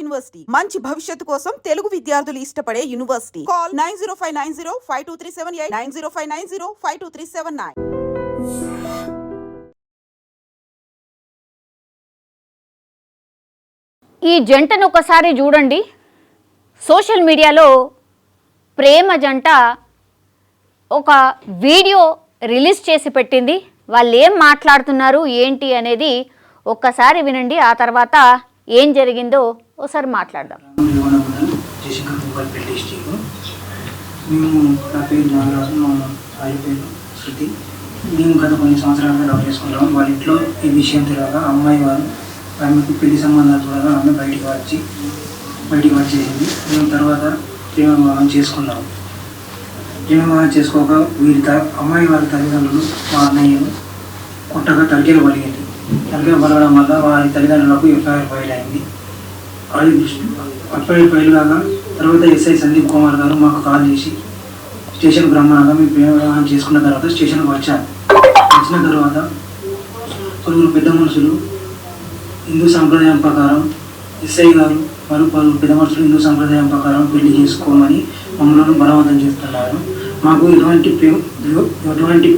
University మంచి భవిష్యత్తు కోసం తెలుగు విద్యార్థులు ఇష్టపడే యూనివర్సిటీ. కాల్ 9059052378 9059052379. ఈ జంటను ఒకసారి చూడండి. సోషల్ మీడియాలో ప్రేమ జంట ఒక వీడియో రిలీజ్ చేసి పెట్టింది. వాళ్ళు ఏం మాట్లాడుతున్నారు ఏంటి అనేది ఒక్కసారి వినండి. ఆ తర్వాత ఏం జరిగిందో ఒకసారి మాట్లాడదాం. మేము గత కొన్ని సంవత్సరాలుగా లవ్ చేసుకుంటాము. వాళ్ళ ఇంట్లో ఈ విషయం తెలియక అమ్మాయి వారు ఆమెకు పెళ్లి సంబంధాలు చూడగా ఆమె బయటికి వచ్చేసింది. మేము తర్వాత ప్రేమ వివాహం చేసుకున్నాము. ప్రేమ వివాహం చేసుకోక అమ్మాయి వారి తల్లిదండ్రులు మా అన్నయ్యను కొట్టగా తలకేలు పలిగింది. తలకేలు పలగడం వల్ల వారి తల్లిదండ్రులకు ఎఫ్ఐఆర్ ఫైల్ అయింది. అది ఎఫ్ఐఆర్ ఫైల్ కాగా తర్వాత ఎస్ఐ సందీప్ కుమార్ గారు మాకు కాల్ చేసి స్టేషన్కి రమ్మనగా మేము ప్రేమ వివాహం చేసుకున్న తర్వాత స్టేషన్కి వచ్చాను. వచ్చిన తర్వాత పలువురు పెద్ద మనుషులు హిందూ సంప్రదాయం ప్రకారం ఎస్ఐ గారు మరియు పలువురు పెద్ద మనుషులు హిందూ సంప్రదాయం ప్రకారం పెళ్లి చేసుకోమని మమ్మల్ని బలవంతం చేస్తున్నారు. మాకు ఎటువంటి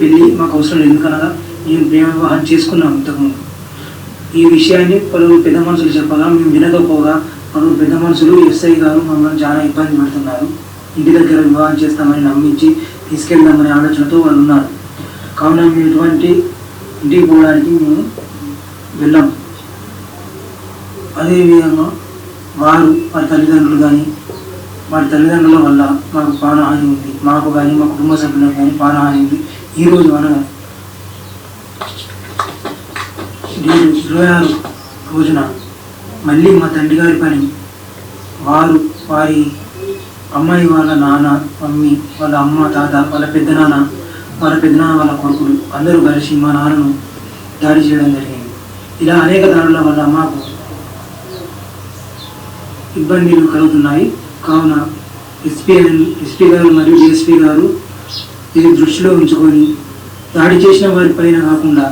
పెళ్లి మాకు అవసరం లేదు, ఎందుకనగా మేము ప్రేమ వివాహం చేసుకున్నాం ఇంతకుముందు. ఈ విషయాన్ని పలువురు పెద్ద మనుషులు చెప్పగా మేము వినకపోగా పలువురు పెద్ద మనుషులు ఎస్ఐ గారు మమ్మల్ని చాలా ఇబ్బంది పెడుతున్నారు. ఇంటి దగ్గర వివాహం చేస్తామని నమ్మించి తీసుకెళ్దామనే ఆలోచనతో వాళ్ళు ఉన్నారు. కావున మేము ఎటువంటి ఇంటికి పోవడానికి మేము వెళ్ళాము. అదేవిధంగా వారి తల్లిదండ్రులు కానీ వారి తల్లిదండ్రుల వల్ల మాకు ప్రాణహాని ఉంది. మాకు కానీ మా కుటుంబ సభ్యులకు కానీ ప్రాణహాని ఉంది. ఈరోజు అనగా 26 రోజున మళ్ళీ మా తండ్రి గారి పని వారి అమ్మాయి వాళ్ళ నాన్న మమ్మీ వాళ్ళ అమ్మ తాత వాళ్ళ పెద్దనాన్న వాళ్ళ కొడుకులు అందరూ కలిసి మా నాన్నను దాడి చేయడం జరిగింది. ఇలా అనేక దాడుల వల్ల మాకు ఇబ్బందులు కలుగుతున్నాయి. కావున ఎస్పీ గారు మరియు డిఎస్పీ గారు ఇది దృష్టిలో ఉంచుకొని దాడి చేసిన వారి పైన కాకుండా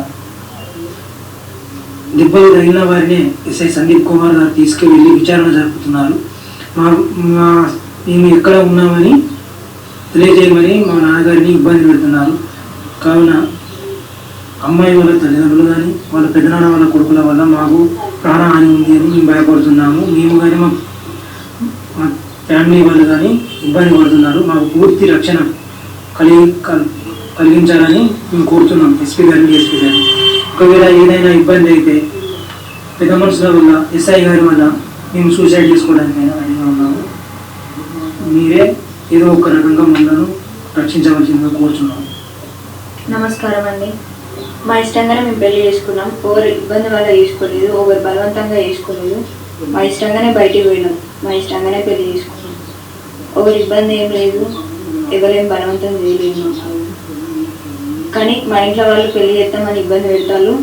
దెబ్బలు తగిలిన వారినే ఎస్ఐ సందీప్ కుమార్ గారు తీసుకువెళ్ళి విచారణ జరుపుతున్నారు. మేము ఎక్కడ ఉన్నామని తెలియజేయమని మా నాన్నగారిని ఇబ్బంది పెడుతున్నారు. కావున అమ్మాయి వాళ్ళ తల్లిదండ్రులు కానీ వాళ్ళ పెద్దనాన్న వాళ్ళ కొడుకుల వల్ల మాకు ప్రాణహాని ఉంది అని మేము భయపడుతున్నాము. మేము కానీ మా ఫ్యామిలీ వాళ్ళు కానీ ఇబ్బంది పడుతున్నారు. మాకు పూర్తి రక్షణ కలిగించాలని మేము కోరుతున్నాం ఎస్పీ గారిని డిఎస్పీ గారిని. ఒకవేళ ఏదైనా ఇబ్బంది అయితే పెద్ద మనుషుల వల్ల ఎస్ఐ గారి వల్ల మేము సూసైడ్ చేసుకోవడానికి రెడీగా ఉన్నాము. మీరే ఏదో ఒక రకంగా మనను రక్షించవలసిందిగా కోరుతున్నాము. నమస్కారం అండి. మా ఇష్టంగానే మేము పెళ్లి చేసుకున్నాం. ఎవరు ఇబ్బంది వల్ల చేసుకోలేదు, ఎవరు బలవంతంగా చేసుకోలేదు. మా ఇష్టంగానే బయటికి పోయినాం, మా ఇష్టంగానే పెళ్లి చేసుకున్నాం. ఎవరు ఇబ్బంది ఏం లేదు, ఎవరేం బలవంతం చేయలేదు. కానీ మా ఇంట్లో వాళ్ళు పెళ్లి చేస్తామని ఇబ్బంది పెడతారు.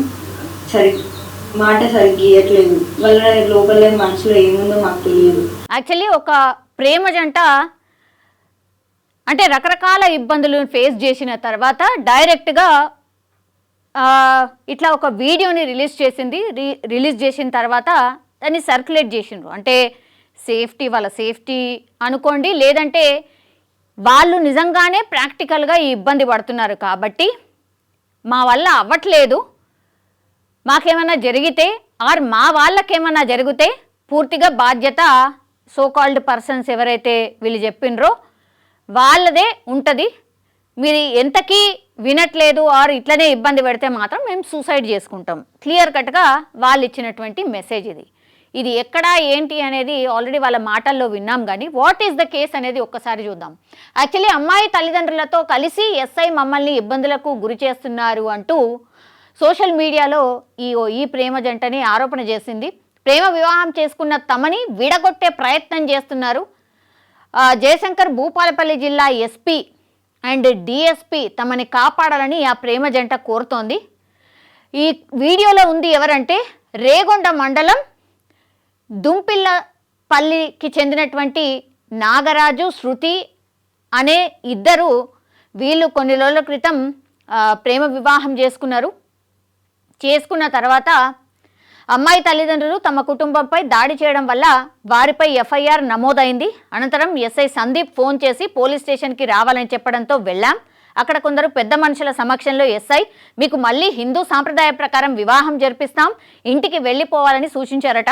మాట సరిగ్గా ఇవ్వట్లేదు. వాళ్ళ లోపల మనసులో ఏముందో మాకు తెలియదు. యాక్చువల్లీ ఒక ప్రేమ జంట అంటే రకరకాల ఇబ్బందులను ఫేస్ చేసిన తర్వాత డైరెక్ట్గా ఇట్లా ఒక వీడియోని రిలీజ్ చేసిన తర్వాత దాన్ని సర్క్యులేట్ చేసిండ్రు. అంటే వాళ్ళ సేఫ్టీ అనుకోండి, లేదంటే వాళ్ళు నిజంగానే ప్రాక్టికల్గా ఈ ఇబ్బంది పడుతున్నారు కాబట్టి మా వల్ల అవ్వట్లేదు, మాకేమైనా జరిగితే మా వాళ్ళకేమైనా జరిగితే పూర్తిగా బాధ్యత సోకాల్డ్ పర్సన్స్ ఎవరైతే వీళ్ళు చెప్పిండ్రో వాళ్ళదే ఉంటుంది. మీరు ఎంతకీ వినట్లేదు ఇట్లనే ఇబ్బంది పెడితే మాత్రం మేము సూసైడ్ చేసుకుంటాం. క్లియర్ కట్గా వాళ్ళు ఇచ్చినటువంటి మెసేజ్ ఇది ఎక్కడ ఏంటి అనేది ఆల్రెడీ వాళ్ళ మాటల్లో విన్నాం. కానీ వాట్ ఈస్ ద కేస్ అనేది ఒక్కసారి చూద్దాం. యాక్చువల్లీ అమ్మాయి తల్లిదండ్రులతో కలిసి ఎస్ఐ మమ్మల్ని ఇబ్బందులకు గురి చేస్తున్నారు అంటూ సోషల్ మీడియాలో ఈ ప్రేమ జంటని ఆరోపణ చేసింది. ప్రేమ వివాహం చేసుకున్న తమని విడగొట్టే ప్రయత్నం చేస్తున్నారు. జయశంకర్ భూపాలపల్లి జిల్లా ఎస్పీ అండ్ డిఎస్పీ తమని కాపాడాలని ఆ ప్రేమ జంట కోరుతోంది. ఈ వీడియోలో ఉంది ఎవరంటే రేగొండ మండలం దుంపిల్లపల్లికి చెందినటువంటి నాగరాజు, శృతి అనే ఇద్దరు. వీళ్ళు కొన్ని రోజుల క్రితం ప్రేమ వివాహం చేసుకున్న తర్వాత అమ్మాయి తల్లిదండ్రులు తమ కుటుంబంపై దాడి చేయడం వల్ల వారిపై ఎఫ్ఐఆర్ నమోదైంది. అనంతరం ఎస్ఐ సందీప్ ఫోన్ చేసి పోలీస్ స్టేషన్కి రావాలని చెప్పడంతో వెళ్ళాం. అక్కడ కొందరు పెద్ద మనుషుల సమక్షంలో ఎస్ఐ మీకు మళ్ళీ హిందూ సాంప్రదాయ ప్రకారం వివాహం జరిపిస్తాం, ఇంటికి వెళ్ళిపోవాలని సూచించారట.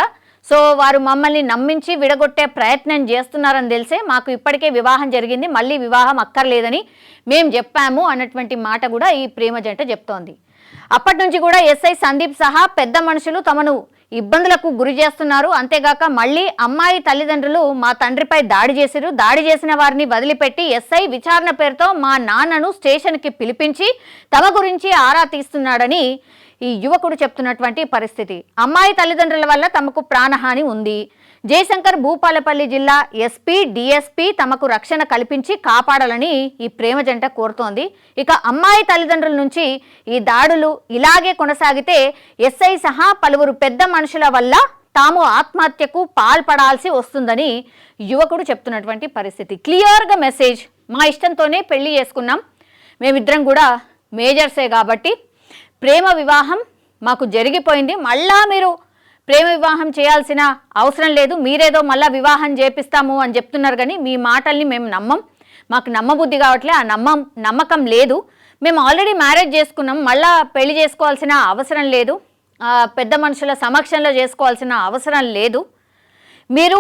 సో వారు మమ్మల్ని నమ్మించి విడగొట్టే ప్రయత్నం చేస్తున్నారని తెలిసే మాకు ఇప్పటికే వివాహం జరిగింది, మళ్ళీ వివాహం అక్కర్లేదని మేము చెప్పాము అన్నటువంటి మాట కూడా ఈ ప్రేమ జంట చెప్తోంది. అప్పటి నుంచి కూడా ఎస్ఐ సందీప్ సహా పెద్ద మనుషులు తమను ఇబ్బందులకు గురి చేస్తున్నారు. అంతేగాక మళ్ళీ అమ్మాయి తల్లిదండ్రులు మా తండ్రిపై దాడి చేశారు. దాడి చేసిన వారిని వదిలిపెట్టి ఎస్ఐ విచారణ పేరుతో మా నాన్నను స్టేషన్కి పిలిపించి తమ గురించి ఆరా తీస్తున్నాడని ఈ యువకుడు చెప్తున్నటువంటి పరిస్థితి. అమ్మాయి తల్లిదండ్రుల వల్ల తమకు ప్రాణహాని ఉంది. జయశంకర్ భూపాలపల్లి జిల్లా ఎస్పీ డిఎస్పీ తమకు రక్షణ కల్పించి కాపాడాలని ఈ ప్రేమ జంట కోరుతోంది. ఇక అమ్మాయి తల్లిదండ్రుల నుంచి ఈ దాడులు ఇలాగే కొనసాగితే ఎస్ఐ సహా పలువురు పెద్ద మనుషుల వల్ల తాము ఆత్మహత్యకు పాల్పడాల్సి వస్తుందని యువకుడు చెప్తున్నటువంటి పరిస్థితి. క్లియర్గా మెసేజ్, మా ఇష్టంతోనే పెళ్లి చేసుకున్నాం, మేమిద్దరం కూడా మేజర్సే కాబట్టి ప్రేమ వివాహం మాకు జరిగిపోయింది, మళ్ళా మీరు ప్రేమ వివాహం చేయాల్సిన అవసరం లేదు, మీరేదో మళ్ళీ వివాహం చేపిస్తాము అని చెప్తున్నారు. కానీ మీ మాటల్ని మేము నమ్మం, మాకు నమ్మబుద్ధి కావట్లే, ఆ నమ్మకం లేదు. మేము ఆల్రెడీ మ్యారేజ్ చేసుకున్నాం, మళ్ళీ పెళ్లి చేసుకోవాల్సిన అవసరం లేదు, పెద్ద మనుషుల సమక్షంలో చేసుకోవాల్సిన అవసరం లేదు. మీరు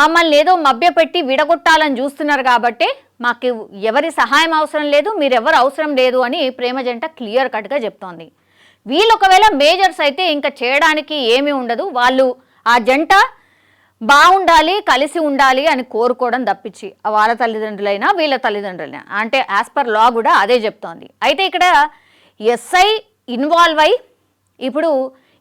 మమ్మల్ని ఏదో మభ్యపెట్టి విడగొట్టాలని చూస్తున్నారు కాబట్టి మాకు ఎవరి సహాయం అవసరం లేదు, మీరెవరు అవసరం లేదు అని ప్రేమ జంట క్లియర్ కట్గా చెప్తోంది. వీళ్ళు ఒకవేళ మేజర్స్ అయితే ఇంకా చేయడానికి ఏమీ ఉండదు, వాళ్ళు ఆ జంట బాగుండాలి, కలిసి ఉండాలి అని కోరుకోవడం తప్పించి వాళ్ళ తల్లిదండ్రులైనా వీళ్ళ తల్లిదండ్రులైనా, అంటే యాజ్ పర్ లా కూడా అదే చెప్తోంది. అయితే ఇక్కడ ఎస్ఐ ఇన్వాల్వ్ అయి ఇప్పుడు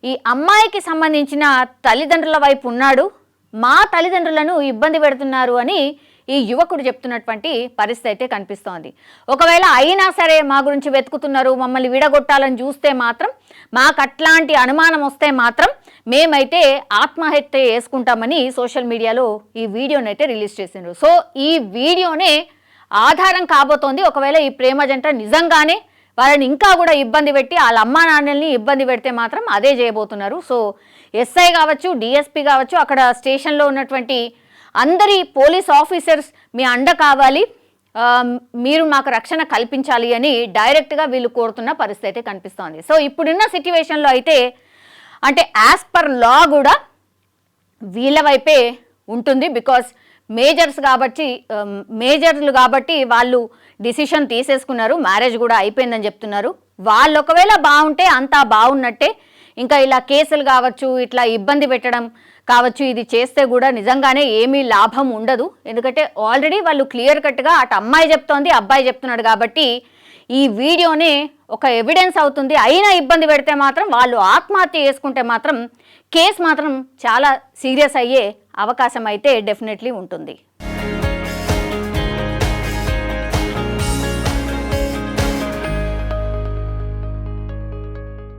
ఈ అమ్మాయికి సంబంధించిన తల్లిదండ్రుల వైపు ఉన్నాడు, మా తల్లిదండ్రులను ఇబ్బంది పెడుతున్నారు అని ఈ యువకుడు చెప్తున్నటువంటి పరిస్థితి అయితే కనిపిస్తోంది. ఒకవేళ అయినా సరే మా గురించి వెతుకుతున్నారు, మమ్మల్ని విడగొట్టాలని చూస్తే మాత్రం, మాకు అట్లాంటి అనుమానం వస్తే మాత్రం మేమైతే ఆత్మహత్య చేసుకుంటామని సోషల్ మీడియాలో ఈ వీడియోని అయితే రిలీజ్ చేసిండ్రు. సో ఈ వీడియోనే ఆధారం కాబోతోంది. ఒకవేళ ఈ ప్రేమ జంట నిజంగానే వాళ్ళని ఇంకా కూడా ఇబ్బంది పెట్టి వాళ్ళ అమ్మా నాన్నల్ని ఇబ్బంది పెడితే మాత్రం అదే చేయబోతున్నారు. సో ఎస్ఐ కావచ్చు, డిఎస్పీ కావచ్చు, అక్కడ స్టేషన్లో ఉన్నటువంటి అందరి పోలీస్ ఆఫీసర్స్ మీ అండ కావాలి, మీరు మాకు రక్షణ కల్పించాలి అని డైరెక్ట్గా వీళ్ళు కోరుతున్న పరిస్థితి అయితే కనిపిస్తోంది. సో ఇప్పుడున్న సిచ్యువేషన్లో అయితే అంటే యాజ్ పర్ లా కూడా వీళ్ళ వైపే ఉంటుంది. బికాస్ మేజర్లు కాబట్టి వాళ్ళు డిసిషన్ తీసేసుకున్నారు, మ్యారేజ్ కూడా అయిపోయిందని చెప్తున్నారు. వాళ్ళు ఒకవేళ బాగుంటే అంతా బాగున్నట్టే, ఇంకా ఇలా కేసులు కావచ్చు, ఇట్లా ఇబ్బంది పెట్టడం కావచ్చు, ఇది చేస్తే కూడా నిజంగానే ఏమీ లాభం ఉండదు. ఎందుకంటే ఆల్రెడీ వాళ్ళు క్లియర్ కట్గా అటు అమ్మాయి చెప్తోంది, అబ్బాయి చెప్తున్నాడు కాబట్టి ఈ వీడియోనే ఒక ఎవిడెన్స్ అవుతుంది. అయినా ఇబ్బంది పెడితే మాత్రం, వాళ్ళు ఆత్మహత్య చేసుకుంటే మాత్రం కేసు మాత్రం చాలా సీరియస్ అయ్యే అవకాశం అయితే డెఫినెట్లీ ఉంటుంది.